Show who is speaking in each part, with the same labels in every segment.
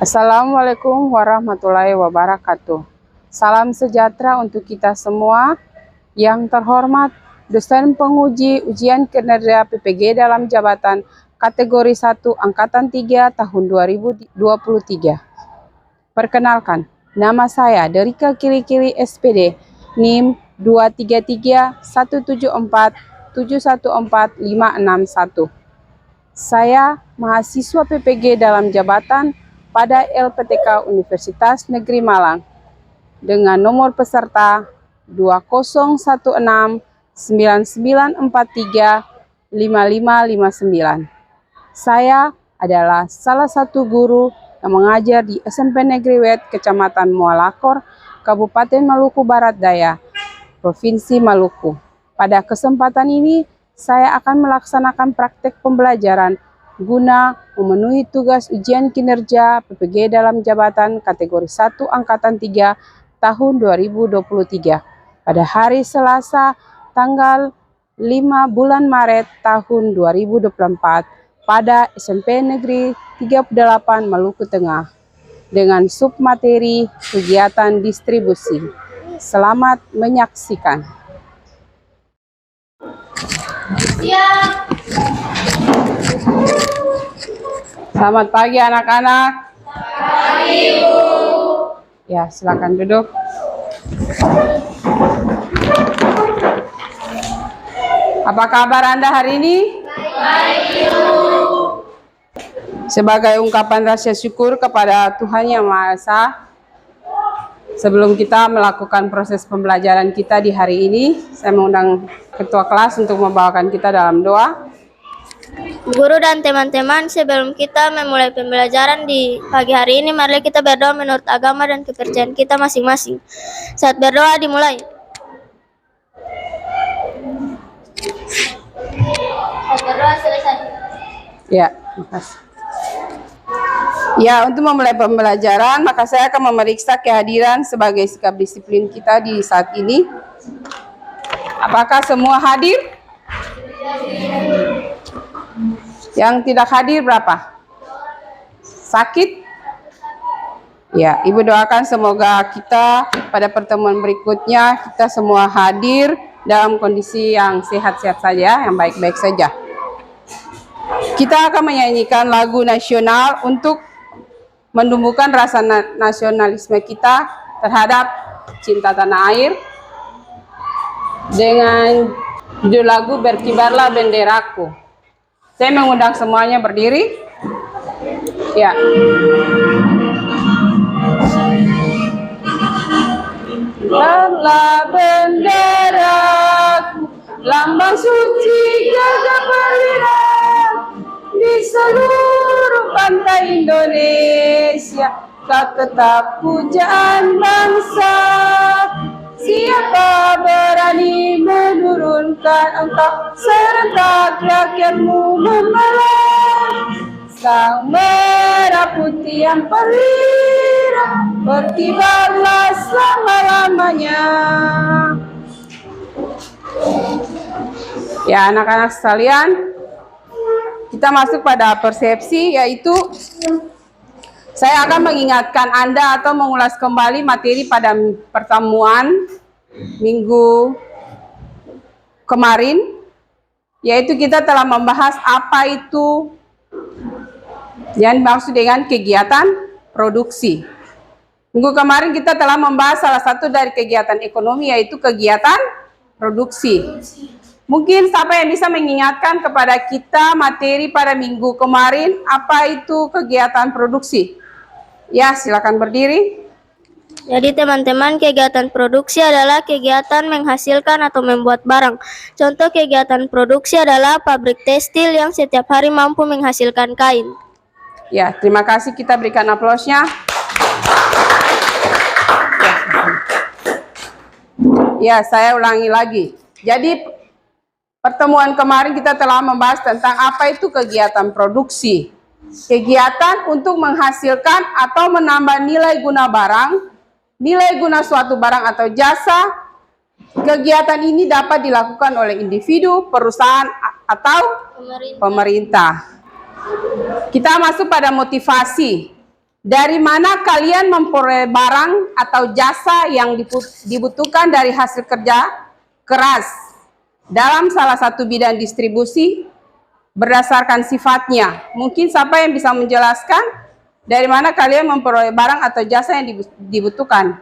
Speaker 1: Assalamualaikum warahmatullahi wabarakatuh. Salam sejahtera untuk kita semua. Yang terhormat, dosen penguji ujian kinerja PPG dalam jabatan kategori 1 Angkatan 3 tahun 2023. Perkenalkan, nama saya Derika Kili-Kili SPD, NIM 2331747145661. Saya mahasiswa PPG dalam jabatan pada LPTK Universitas Negeri Malang dengan nomor peserta 201699435559. Saya adalah salah satu guru yang mengajar di SMP Negeri Wet, Kecamatan Mualakor, Kabupaten Maluku Barat Daya, Provinsi Maluku. Pada kesempatan ini, saya akan melaksanakan praktek pembelajaran guna memenuhi tugas ujian kinerja PPG dalam jabatan kategori 1 Angkatan 3 tahun 2023 pada hari Selasa tanggal 5 bulan Maret tahun 2024 pada SMP Negeri 38 Maluku Tengah dengan submateri kegiatan distribusi. Selamat menyaksikan. Selamat pagi anak-anak.
Speaker 2: Pagi, Bu.
Speaker 1: Ya, silakan duduk. Apa kabar Anda hari ini?
Speaker 2: Baik, Bu.
Speaker 1: Sebagai ungkapan rasa syukur kepada Tuhan Yang Maha Esa, sebelum kita melakukan proses pembelajaran kita di hari ini, saya mengundang ketua kelas untuk membawakan kita dalam doa.
Speaker 2: Guru dan teman-teman, sebelum kita memulai pembelajaran di pagi hari ini, mari kita berdoa menurut agama dan kepercayaan kita masing-masing. Saat berdoa dimulai. Saat berdoa selesai.
Speaker 1: Ya, makasih. Ya, untuk memulai pembelajaran, maka saya akan memeriksa kehadiran sebagai sikap disiplin kita di saat ini. Apakah semua hadir? Yang tidak hadir berapa? Sakit? Ya, Ibu doakan semoga kita pada pertemuan berikutnya kita semua hadir dalam kondisi yang sehat-sehat saja, yang baik-baik saja. Kita akan menyanyikan lagu nasional untuk menumbuhkan rasa nasionalisme kita terhadap cinta tanah air dengan judul lagu Berkibarlah Benderaku. Saya mengundang semuanya berdiri. Ya. Kibarlah benderaku, lambang suci gagah perwira di seluruh pantai Indonesia. Kau tetap pujaan bangsa. Siapa berani menurunkan engkau, serentak rakyatmu membelah. Sang merah putih yang perwira, berkibarlah selama-lamanya. Ya anak-anak sekalian, kita masuk pada persepsi, yaitu saya akan mengingatkan Anda atau mengulas kembali materi pada pertemuan minggu kemarin, yaitu kita telah membahas apa itu yang dimaksud dengan kegiatan produksi. Minggu kemarin kita telah membahas salah satu dari kegiatan ekonomi, yaitu kegiatan produksi. Mungkin siapa yang bisa mengingatkan kepada kita materi pada minggu kemarin, apa itu kegiatan produksi? Ya, silakan berdiri.
Speaker 2: Jadi teman-teman, kegiatan produksi adalah kegiatan menghasilkan atau membuat barang. Contoh kegiatan produksi adalah pabrik tekstil yang setiap hari mampu menghasilkan kain.
Speaker 1: Ya, terima kasih, kita berikan aplausnya. Ya, saya ulangi lagi. Jadi pertemuan kemarin kita telah membahas tentang apa itu kegiatan produksi. Kegiatan untuk menghasilkan atau menambah nilai guna barang, nilai guna suatu barang atau jasa. Kegiatan ini dapat dilakukan oleh individu, perusahaan, atau pemerintah. Kita masuk pada motivasi. dari mana kalian memperoleh barang atau jasa yang dibutuhkan dari hasil kerja keras dalam salah satu bidang distribusi berdasarkan sifatnya. Mungkin siapa yang bisa menjelaskan dari mana kalian memperoleh barang atau jasa yang dibutuhkan?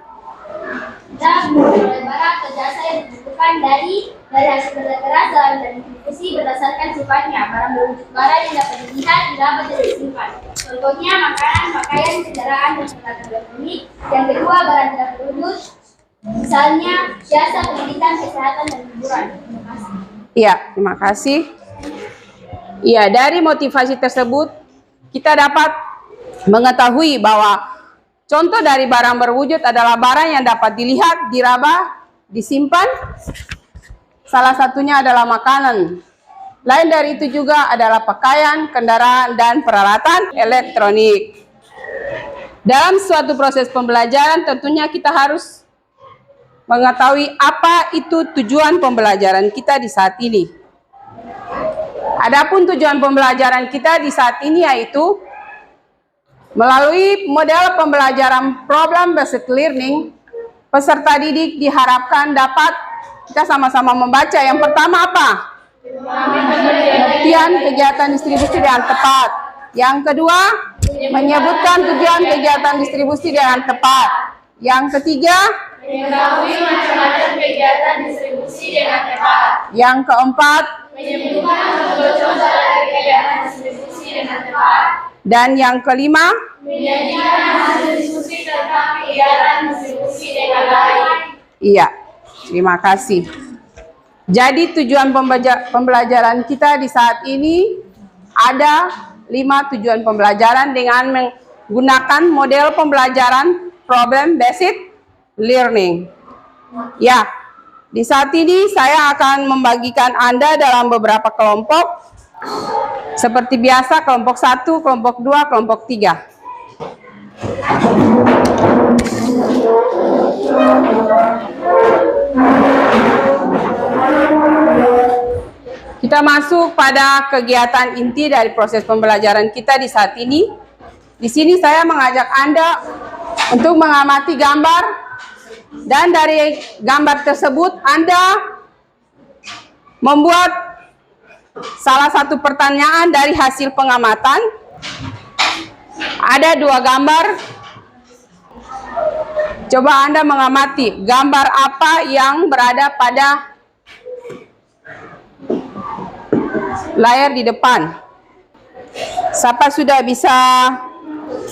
Speaker 2: Kita memperoleh barang atau jasa yang dibutuhkan dari hasil kerja keras dalam bidang distribusi berdasarkan sifatnya. Barang berwujud barang yang dapat dilihat, diraba, dan disimpan. Contohnya makanan, pakaian, kendaraan, dan peralatan elektronik. Yang kedua, barang tidak berwujud, misalnya jasa pendidikan, kesehatan, dan hiburan. Terima kasih.
Speaker 1: Iya, terima kasih. Iya, dari motivasi tersebut kita dapat mengetahui bahwa contoh dari barang berwujud adalah barang yang dapat dilihat, diraba, disimpan. Salah satunya adalah makanan. Lain dari itu juga adalah pakaian, kendaraan, dan peralatan elektronik. Dalam suatu proses pembelajaran tentunya kita harus mengetahui apa itu tujuan pembelajaran kita di saat ini. Adapun tujuan pembelajaran kita di saat ini yaitu melalui model pembelajaran problem based learning, peserta didik diharapkan dapat kita sama-sama membaca. Yang pertama apa? Pengertian kegiatan distribusi dengan tepat. Yang kedua, menyebutkan tujuan kegiatan distribusi dengan tepat. Yang ketiga,
Speaker 3: mengetahui macam-macam kegiatan distribusi dengan tepat.
Speaker 1: Yang keempat,
Speaker 3: menyebutkan contoh-contoh dari kegiatan distribusi dengan tepat.
Speaker 1: Dan yang kelima,
Speaker 3: menyajikan hasil diskusi tentang kegiatan distribusi dengan baik.
Speaker 1: Iya, terima kasih. Jadi tujuan pembelajaran kita di saat ini ada 5 tujuan pembelajaran dengan menggunakan model pembelajaran problem based learning. Ya, di saat ini saya akan membagikan Anda dalam beberapa kelompok. Seperti biasa, kelompok 1, kelompok 2, kelompok 3. Kita masuk pada kegiatan inti dari proses pembelajaran kita di saat ini. Di sini saya mengajak Anda untuk mengamati gambar, dan dari gambar tersebut Anda membuat salah satu pertanyaan dari hasil pengamatan. Ada 2 gambar. Coba Anda mengamati gambar apa yang berada pada layar di depan. Siapa sudah bisa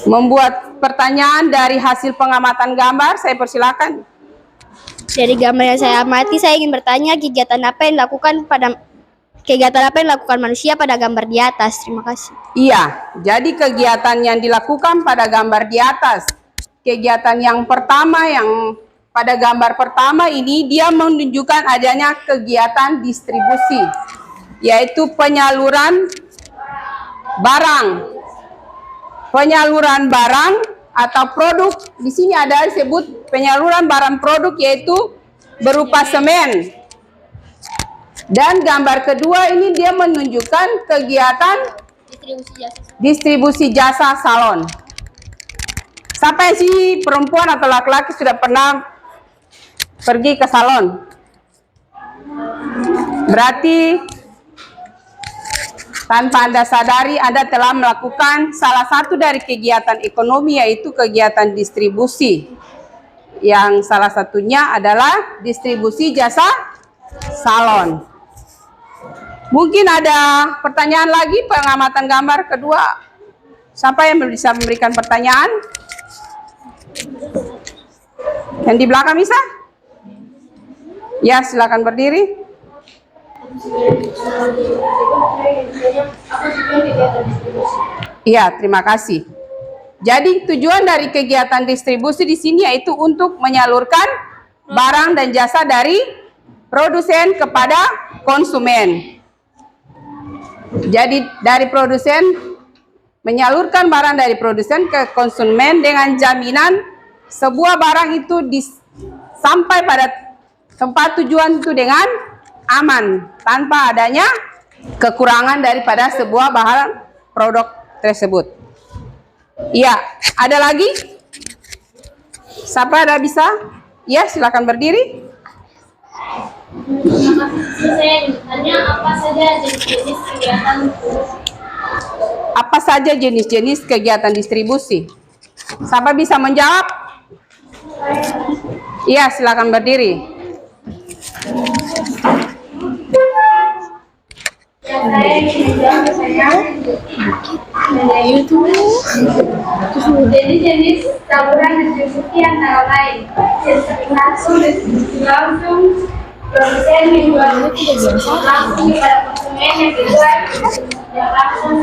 Speaker 1: membuat pertanyaan dari hasil pengamatan gambar? Saya persilakan.
Speaker 2: Dari gambar yang saya amati, saya ingin bertanya kegiatan apa yang dilakukan manusia pada gambar di atas. Terima kasih.
Speaker 1: Iya, jadi kegiatan yang dilakukan pada gambar di atas. Kegiatan yang pertama, yang pada gambar pertama ini dia menunjukkan adanya kegiatan distribusi, yaitu penyaluran barang. Penyaluran barang atau produk. Di sini ada disebut penyaluran barang produk, yaitu berupa semen. Dan gambar kedua ini dia menunjukkan kegiatan distribusi jasa salon. Siapa sih perempuan atau laki-laki sudah pernah pergi ke salon? Berarti tanpa Anda sadari, Anda telah melakukan salah satu dari kegiatan ekonomi, yaitu kegiatan distribusi. Yang salah satunya adalah distribusi jasa salon. Mungkin ada pertanyaan lagi pengamatan gambar kedua. Siapa yang bisa memberikan pertanyaan? Yang di belakang bisa? Ya, silakan berdiri. Iya, terima kasih. Jadi tujuan dari kegiatan distribusi di sini yaitu untuk menyalurkan barang dan jasa dari produsen kepada konsumen. Jadi dari produsen menyalurkan barang dari produsen ke konsumen dengan jaminan sebuah barang itu sampai pada tempat tujuan itu dengan aman, tanpa adanya kekurangan daripada sebuah bahan produk tersebut. Iya, ada lagi? Siapa ada bisa? Ya, silakan berdiri.
Speaker 2: Saya bertanya apa saja jenis-jenis kegiatan
Speaker 1: Apa saja jenis-jenis kegiatan distribusi? Siapa bisa menjawab? Iya, silakan berdiri.
Speaker 3: Jenis-jenis saluran distribusi antara lain distribusi langsung, distribusi langsung, produsen menjual langsung kepada konsumen, yang kedua yang langsung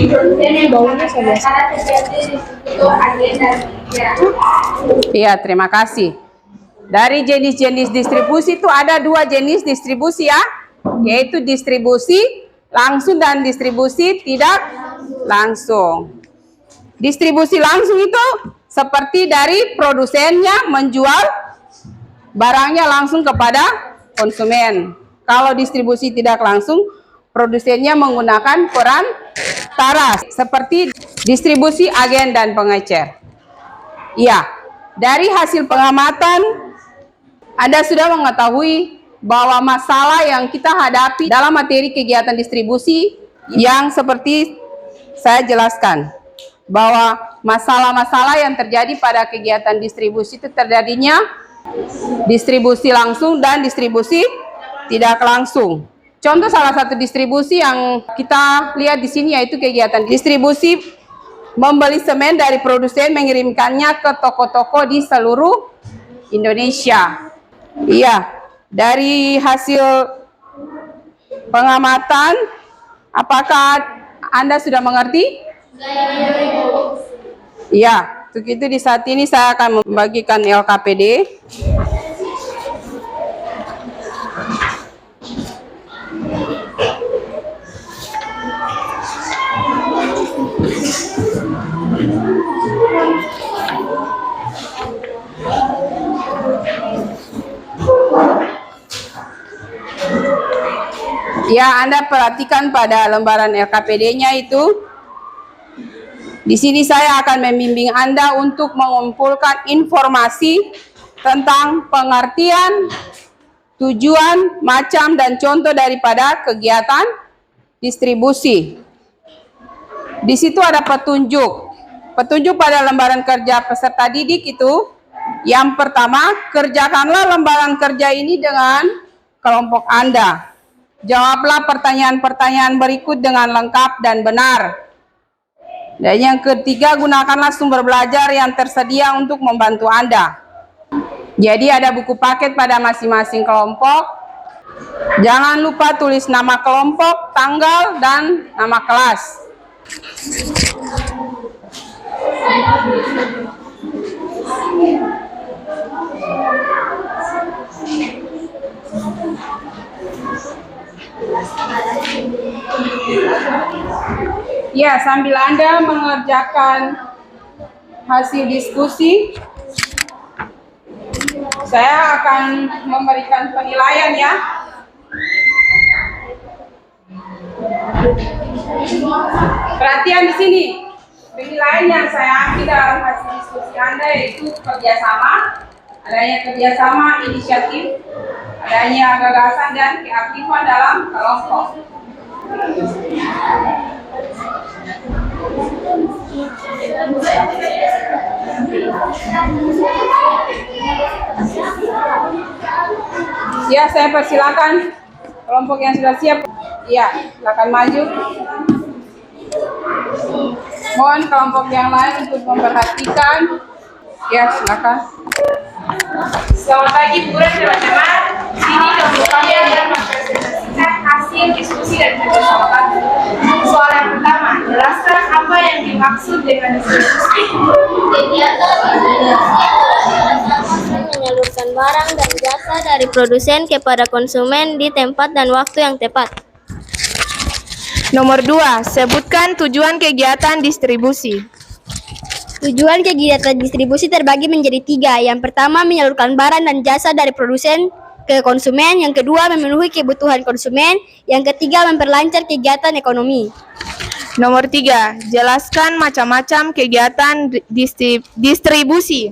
Speaker 3: produsen yang menggunakan cara seperti distributor, agen dan media.
Speaker 1: Iya, terima kasih. Dari jenis-jenis distribusi itu ada 2 jenis distribusi ya, yaitu distribusi langsung dan distribusi tidak langsung. Distribusi langsung itu seperti dari produsennya menjual barangnya langsung kepada konsumen. Kalau distribusi tidak langsung, produsennya menggunakan perantara seperti distribusi agen dan pengecer. Iya, dari hasil pengamatan Anda sudah mengetahui bahwa masalah yang kita hadapi dalam materi kegiatan distribusi yang seperti saya jelaskan, bahwa masalah-masalah yang terjadi pada kegiatan distribusi itu terjadinya distribusi langsung dan distribusi tidak langsung. Contoh salah satu distribusi yang kita lihat di sini yaitu kegiatan distribusi membeli semen dari produsen mengirimkannya ke toko-toko di seluruh Indonesia. Iya, dari hasil pengamatan, apakah Anda sudah mengerti? Iya, untuk itu di saat ini saya akan membagikan LKPD. Ya, Anda perhatikan pada lembaran LKPD-nya itu. Di sini saya akan membimbing Anda untuk mengumpulkan informasi tentang pengertian, tujuan, macam, dan contoh daripada kegiatan distribusi. Di situ ada petunjuk. Petunjuk pada lembaran kerja peserta didik itu, yang pertama, kerjakanlah lembaran kerja ini dengan kelompok Anda. Jawablah pertanyaan-pertanyaan berikut dengan lengkap dan benar. Dan yang ketiga, gunakanlah sumber belajar yang tersedia untuk membantu Anda. Jadi ada buku paket pada masing-masing kelompok. Jangan lupa tulis nama kelompok, tanggal, dan nama kelas. Ya, sambil Anda mengerjakan hasil diskusi, saya akan memberikan penilaian ya. Perhatian di sini. Penilaian yang saya ambil dalam hasil diskusi Anda yaitu kerjasama, adanya kerjasama, inisiatif, adanya gagasan dan keaktifan dalam kelompok. Ya, saya persilakan kelompok yang sudah siap. Ya, silakan maju. Mohon kelompok yang lain untuk memperhatikan. Ya, silakan.
Speaker 3: Selamat pagi Bu dan teman-teman. Sini kelompok kami akan mempresentasikan hasil diskusi dan kerjasama kami. Soal yang pertama, jelaskan apa yang dimaksud dengan distribusi.
Speaker 2: Kegiatan distribusi menyalurkan barang dan jasa dari produsen kepada konsumen di tempat dan waktu yang tepat.
Speaker 3: Nomor 2, sebutkan tujuan kegiatan distribusi.
Speaker 2: Tujuan kegiatan distribusi terbagi menjadi 3. Yang pertama, menyalurkan barang dan jasa dari produsen ke konsumen. Yang kedua, memenuhi kebutuhan konsumen. Yang ketiga, memperlancar kegiatan ekonomi.
Speaker 4: Nomor 3, jelaskan macam-macam kegiatan distribusi.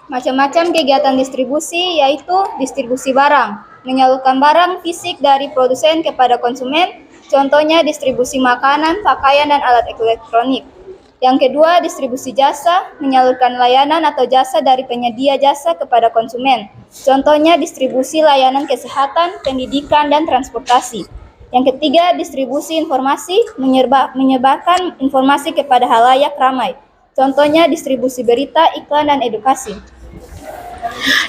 Speaker 2: Macam-macam kegiatan distribusi yaitu distribusi barang, menyalurkan barang fisik dari produsen kepada konsumen, contohnya distribusi makanan, pakaian, dan alat elektronik. Yang kedua, distribusi jasa, menyalurkan layanan atau jasa dari penyedia jasa kepada konsumen, contohnya distribusi layanan kesehatan, pendidikan, dan transportasi. Yang ketiga, distribusi informasi, menyebarkan informasi kepada halayak ramai, contohnya distribusi berita, iklan, dan edukasi.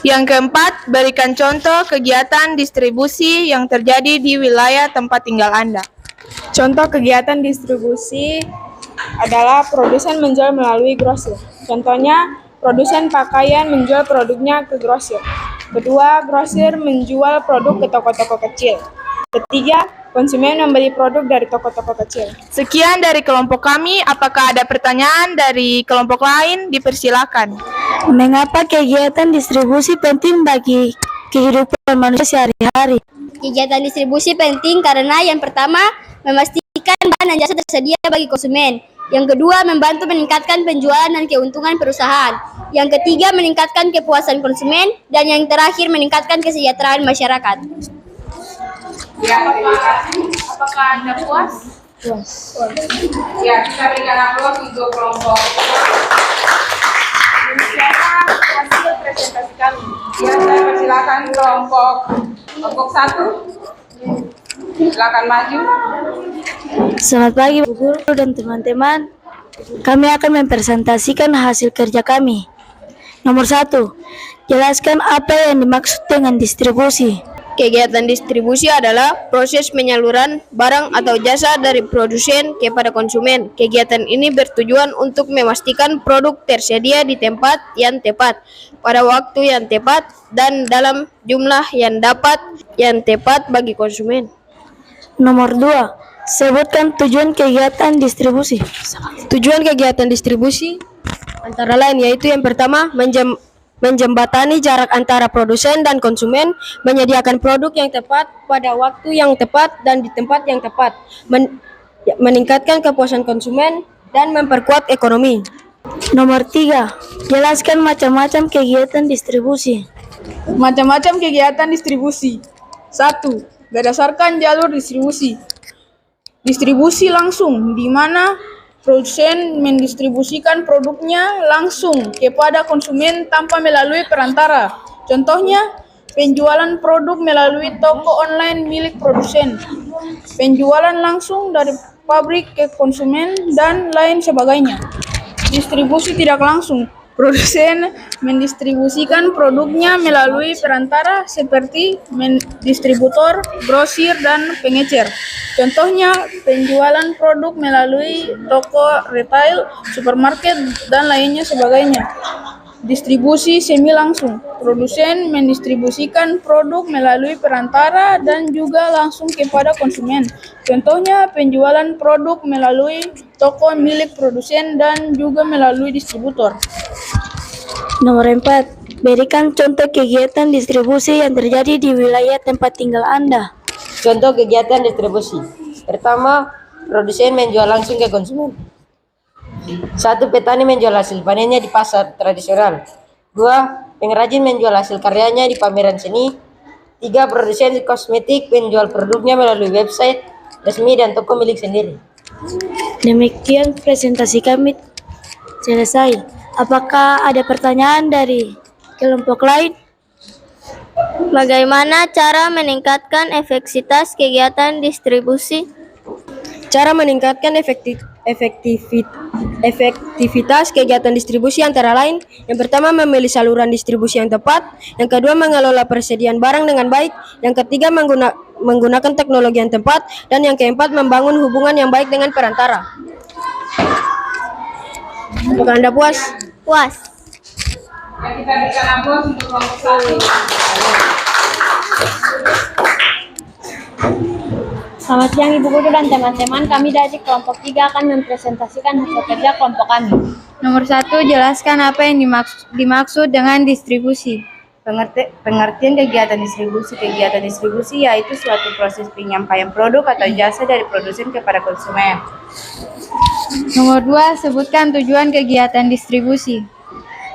Speaker 4: Yang keempat, berikan contoh kegiatan distribusi yang terjadi di wilayah tempat tinggal Anda.
Speaker 5: Contoh kegiatan distribusi adalah produsen menjual melalui grosir. Contohnya, produsen pakaian menjual produknya ke grosir. Kedua, grosir menjual produk ke toko-toko kecil. Ketiga, konsumen membeli produk dari toko-toko kecil.
Speaker 4: Sekian dari kelompok kami. Apakah ada pertanyaan dari kelompok lain? Dipersilakan.
Speaker 6: Mengapa kegiatan distribusi penting bagi kehidupan manusia sehari-hari?
Speaker 2: Kegiatan distribusi penting karena yang pertama, memastikan barang dan jasa tersedia bagi konsumen. Yang kedua, membantu meningkatkan penjualan dan keuntungan perusahaan. Yang ketiga, meningkatkan kepuasan konsumen. Dan yang terakhir, meningkatkan kesejahteraan masyarakat.
Speaker 1: Ya, terima kasih. Apakah Anda puas? Puas. Ya, kita berikan aplaus untuk kelompok. Demikianlah hasil presentasi kami. Ya, saya persilakan kelompok 1. Silakan maju.
Speaker 6: Selamat pagi Bu Guru dan teman-teman. Kami akan mempresentasikan hasil kerja kami. Nomor 1, jelaskan apa yang dimaksud dengan distribusi.
Speaker 7: Kegiatan distribusi adalah proses penyaluran barang atau jasa dari produsen kepada konsumen. Kegiatan ini bertujuan untuk memastikan produk tersedia di tempat yang tepat, pada waktu yang tepat, dan dalam jumlah yang tepat bagi konsumen.
Speaker 6: Nomor 2, sebutkan tujuan kegiatan distribusi.
Speaker 7: Tujuan kegiatan distribusi antara lain yaitu yang pertama, menjembatani jarak antara produsen dan konsumen, menyediakan produk yang tepat pada waktu yang tepat dan di tempat yang tepat, meningkatkan kepuasan konsumen, dan memperkuat ekonomi.
Speaker 6: Nomor 3, jelaskan macam-macam kegiatan distribusi.
Speaker 5: Macam-macam kegiatan distribusi. 1. Berdasarkan jalur distribusi. Distribusi langsung, di mana produsen mendistribusikan produknya langsung kepada konsumen tanpa melalui perantara. Contohnya, penjualan produk melalui toko online milik produsen, penjualan langsung dari pabrik ke konsumen, dan lain sebagainya. Distribusi tidak langsung. Produsen mendistribusikan produknya melalui perantara seperti distributor, grosir, dan pengecer. Contohnya, penjualan produk melalui toko retail, supermarket, dan lainnya sebagainya. Distribusi semi langsung. Produsen mendistribusikan produk melalui perantara dan juga langsung kepada konsumen. Contohnya, penjualan produk melalui toko milik produsen dan juga melalui distributor.
Speaker 6: Nomor 4, berikan contoh kegiatan distribusi yang terjadi di wilayah tempat tinggal Anda.
Speaker 8: Contoh kegiatan distribusi. Pertama, produsen menjual langsung ke konsumen. 1. Petani menjual hasil panennya di pasar tradisional. 2. Pengrajin menjual hasil karyanya di pameran seni. 3. Produsen kosmetik menjual produknya melalui website resmi dan toko milik sendiri.
Speaker 6: Demikian presentasi kami selesai. Apakah ada pertanyaan dari kelompok lain?
Speaker 2: Bagaimana cara meningkatkan efektivitas kegiatan distribusi?
Speaker 7: Cara meningkatkan efektivitas kegiatan distribusi antara lain, yang pertama, memilih saluran distribusi yang tepat, yang kedua, mengelola persediaan barang dengan baik, yang ketiga, menggunakan teknologi yang tepat, dan yang keempat, membangun hubungan yang baik dengan perantara. Apakah Anda puas?
Speaker 2: Puas.
Speaker 1: Ya, kita berikan aplaus untuk kelompok 1.
Speaker 9: Selamat siang Ibu Guru dan teman-teman, kami dari kelompok 3 akan mempresentasikan hasil kerja kelompok kami.
Speaker 10: Nomor 1, jelaskan apa yang dimaksud dengan distribusi. Pengertian kegiatan distribusi. Kegiatan distribusi yaitu suatu proses penyampaian produk atau jasa dari produsen kepada konsumen.
Speaker 9: Nomor 2, sebutkan tujuan kegiatan distribusi.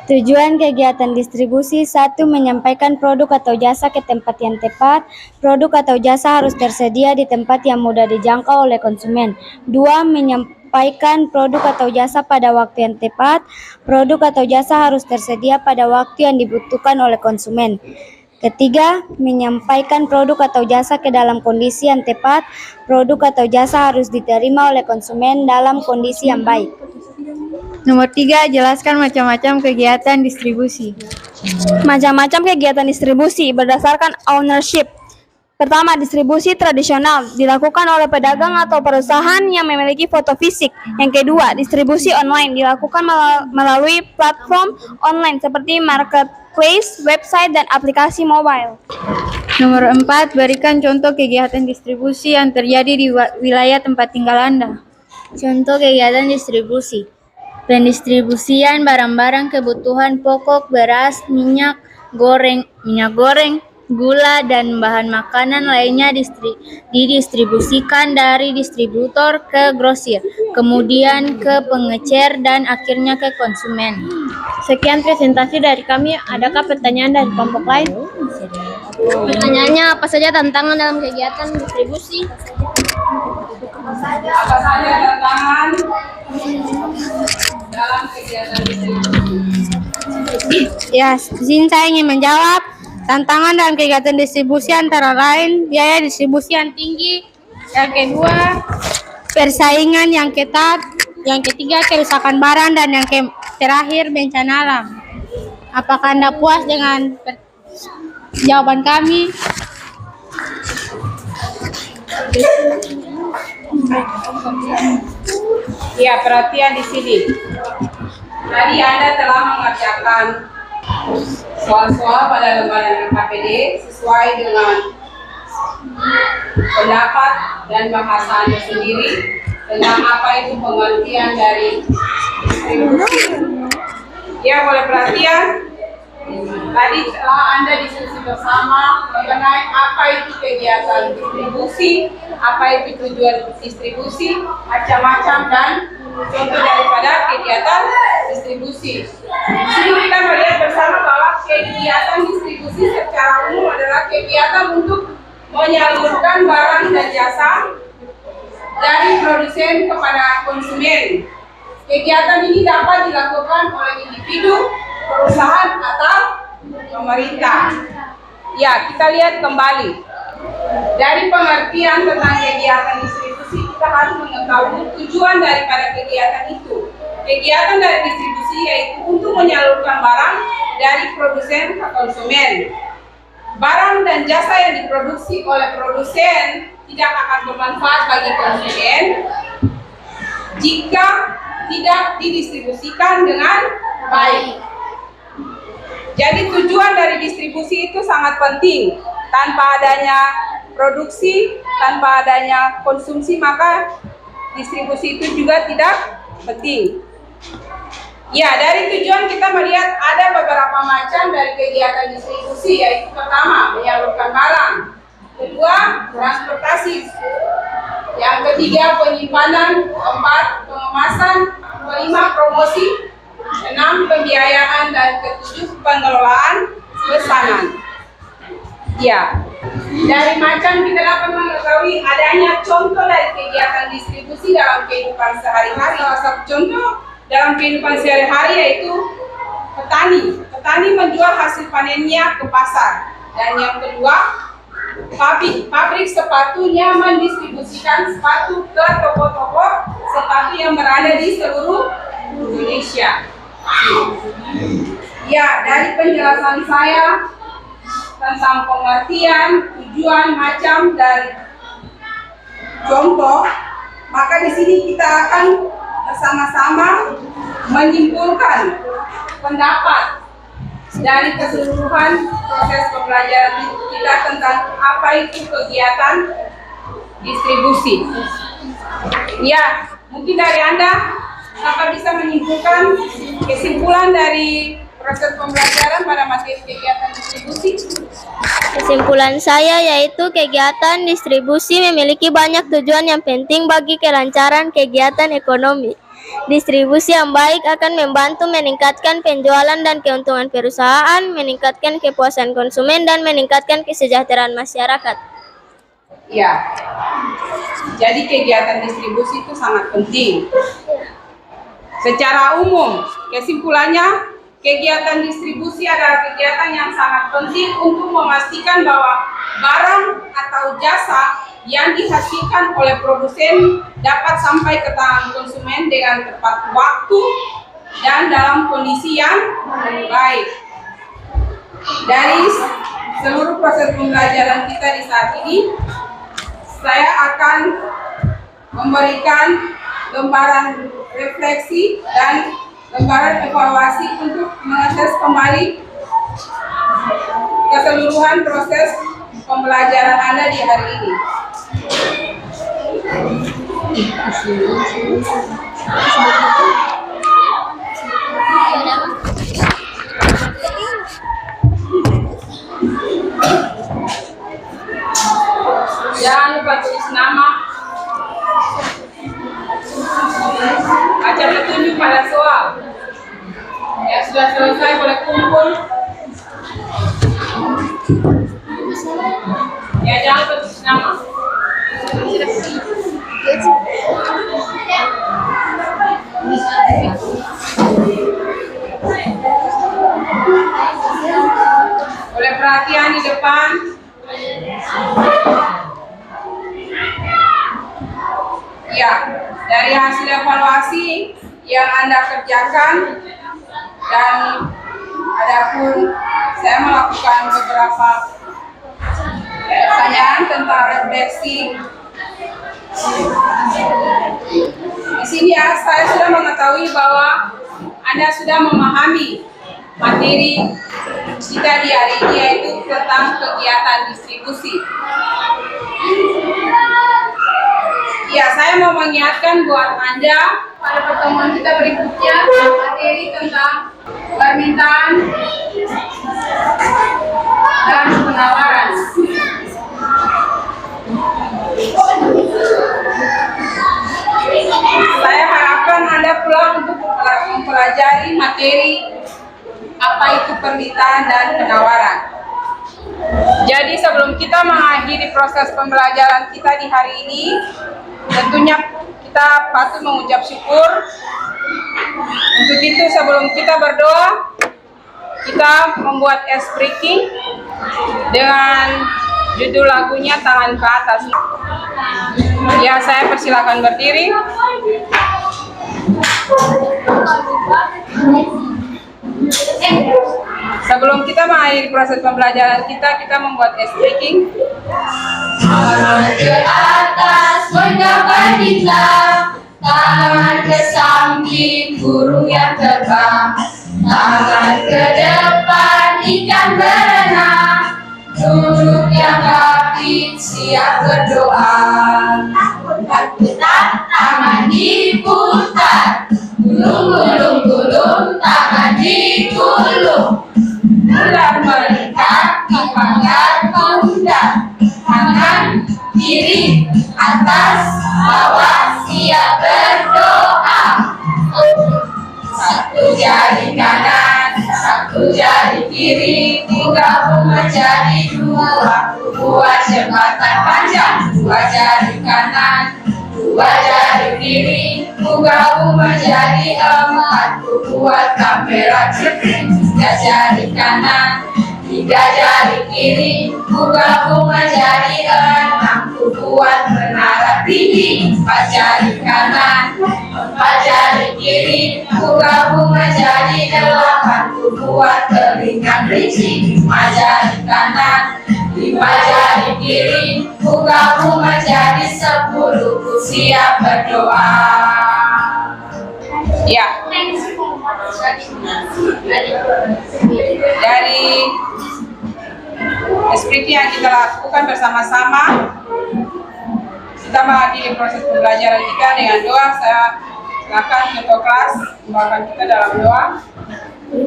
Speaker 6: Tujuan kegiatan distribusi: 1. Menyampaikan produk atau jasa ke tempat yang tepat. Produk atau jasa harus tersedia di tempat yang mudah dijangkau oleh konsumen. 2. Menyampaikan produk atau jasa pada waktu yang tepat. Produk atau jasa harus tersedia pada waktu yang dibutuhkan oleh konsumen. Ketiga, menyampaikan produk atau jasa ke dalam kondisi yang tepat. Produk atau jasa harus diterima oleh konsumen dalam kondisi yang baik.
Speaker 9: Nomor 3, jelaskan macam-macam kegiatan distribusi.
Speaker 11: Macam-macam kegiatan distribusi berdasarkan ownership. Pertama, distribusi tradisional dilakukan oleh pedagang atau perusahaan yang memiliki foto fisik. Yang kedua, distribusi online dilakukan melalui platform online seperti marketplace, website, dan aplikasi mobile.
Speaker 9: Nomor 4, berikan contoh kegiatan distribusi yang terjadi di wilayah tempat tinggal Anda.
Speaker 12: Contoh kegiatan distribusi: pendistribusian barang-barang kebutuhan pokok, beras, minyak goreng, gula, dan bahan makanan lainnya didistribusikan dari distributor ke grosir, kemudian ke pengecer, dan akhirnya ke konsumen.
Speaker 9: Sekian presentasi dari kami. Adakah pertanyaan dari kelompok lain?
Speaker 2: Pertanyaannya, apa saja tantangan dalam kegiatan distribusi?
Speaker 1: Apa saja tantangan dalam kegiatan distribusi?
Speaker 11: Ya, di sini saya ingin menjawab. Tantangan dalam kegiatan distribusi antara lain biaya distribusi yang tinggi, yang kedua persaingan yang ketat, yang ketiga kerusakan barang, dan yang terakhir bencana alam. Apakah Anda puas dengan jawaban kami?
Speaker 1: Ya, perhatian di sini. Tadi Anda telah mengerjakan soal-soal pada lembaran KPD sesuai dengan pendapat dan bahasa Anda sendiri tentang apa itu pengertian dari distribusi. Ya, boleh perhatian. Tadi telah Anda diskusi bersama mengenai apa itu kegiatan distribusi, apa itu tujuan distribusi, macam-macam, dan contoh daripada kegiatan distribusi. Di sini kita melihat bersama bahwa kegiatan distribusi secara umum adalah kegiatan untuk menyalurkan barang dan jasa dari produsen kepada konsumen. Kegiatan ini dapat dilakukan oleh individu, perusahaan, atau pemerintah. Ya, kita lihat kembali. Dari pengertian tentang kegiatan distribusi, kita harus mengetahui tujuan daripada kegiatan itu. Kegiatan dari distribusi yaitu untuk menyalurkan barang dari produsen ke konsumen. Barang dan jasa yang diproduksi oleh produsen tidak akan bermanfaat bagi konsumen jika tidak didistribusikan dengan baik. Jadi tujuan dari distribusi itu sangat penting. Tanpa adanya produksi, tanpa adanya konsumsi, maka distribusi itu juga tidak penting. Ya, dari tujuan kita melihat ada beberapa macam dari kegiatan distribusi, yaitu pertama, menyalurkan barang. Kedua, transportasi. Yang ketiga, penyimpanan. Keempat, pengemasan. Kelima, promosi. 6, pembiayaan. Dan ketujuh, pengelolaan pesanan. Ya, dari macam kita dapat mengetahui adanya contoh dari kegiatan distribusi dalam kehidupan sehari-hari. Salah satu contoh dalam kehidupan sehari-hari yaitu petani. Petani menjual hasil panennya ke pasar. Dan yang kedua, pabrik sepatunya mendistribusikan sepatu ke toko-toko sepatu yang berada di seluruh Indonesia. Ya, dari penjelasan saya tentang pengertian, tujuan, macam, dan contoh, maka di sini kita akan bersama-sama menyimpulkan pendapat dari keseluruhan proses pembelajaran kita tentang apa itu kegiatan distribusi. Ya, mungkin dari Anda bisa menyimpulkan kesimpulan dari proses pembelajaran pada materi kegiatan distribusi?
Speaker 12: Kesimpulan saya yaitu kegiatan distribusi memiliki banyak tujuan yang penting bagi kelancaran kegiatan ekonomi. Distribusi yang baik akan membantu meningkatkan penjualan dan keuntungan perusahaan, meningkatkan kepuasan konsumen, dan meningkatkan kesejahteraan masyarakat.
Speaker 1: Ya, jadi kegiatan distribusi itu sangat penting. Secara umum, kesimpulannya, kegiatan distribusi adalah kegiatan yang sangat penting untuk memastikan bahwa barang atau jasa yang dihasilkan oleh produsen dapat sampai ke tangan konsumen dengan tepat waktu dan dalam kondisi yang baik. Dari seluruh proses pembelajaran kita di saat ini, saya akan memberikan lembaran refleksi dan lembaran evaluasi untuk mengetes kembali keseluruhan proses pembelajaran Anda di hari ini. Jangan lupa tulis nama, baca petunjuk pada soal. Ya, sudah selesai boleh kumpul. Ya, jangan lupa tulis nama. Boleh perhatian di depan. Ya, dari hasil evaluasi yang Anda kerjakan dan adapun saya melakukan beberapa pertanyaan tentang refleksi. Di sini ya, saya sudah mengetahui bahwa Anda sudah memahami materi kita di hari ini, yaitu tentang kegiatan distribusi. Ya, saya mau mengingatkan buat Anda pada pertemuan kita berikutnya materi tentang permintaan dan penawaran. Saya harapkan Anda pulang untuk mempelajari materi apa itu permintaan dan penawaran. Jadi sebelum kita mengakhiri proses pembelajaran kita di hari ini, tentunya kita patut mengucap syukur. Untuk itu sebelum kita berdoa, kita membuat ice breaking dengan judul lagunya Tangan ke Atas. Ya, saya persilakan berdiri. Sebelum kita mengakhiri proses pembelajaran kita membuat ice breaking.
Speaker 3: Tangan ke atas menggapar bintang, tangan ke samping burung yang terbang, tangan ke depan ikan berenang, duduk yang rapi siap berdoa. Putar, tangan diputar, gulung gulung gulung, tangan digulung. Bulan melingkar di pagar pundak, tangan kiri atas bawah siap berdoa. Satu jari kanan, satu jari kiri, digabung menjadi dua, buat jembatan panjang. Dua jari kanan, dua jari kiri, digabung menjadi empat, buat kamera cekrek. Tiga jari kanan, tiga jari kiri, digabung menjadi enam, buat menara tinggi. Empat jari kanan, empat jari kiri, digabung menjadi delapan, buat telinga kelinci. Lima jari kanan, lima jari kiri, digabung menjadi 10, siap berdoa.
Speaker 1: Ya. Dari SPT yang kita lakukan bersama-sama, kita mengakhiri proses pembelajaran kita dengan doa. Saya silakan ketua kelas membawakan kita dalam doa.
Speaker 2: Saya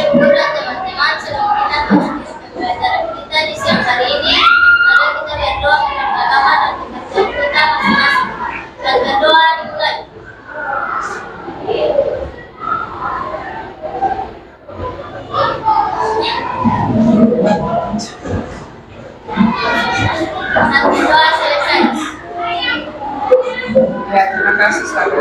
Speaker 2: dan teman-teman sudah mengenal pembelajaran kita di siang hari ini. Mari kita berdoa menurut agama dan pekerjaan kita masing-masing. Dan berdoa dimulai. Dan berdoa selesai.
Speaker 1: Ya, terima kasih. Selamat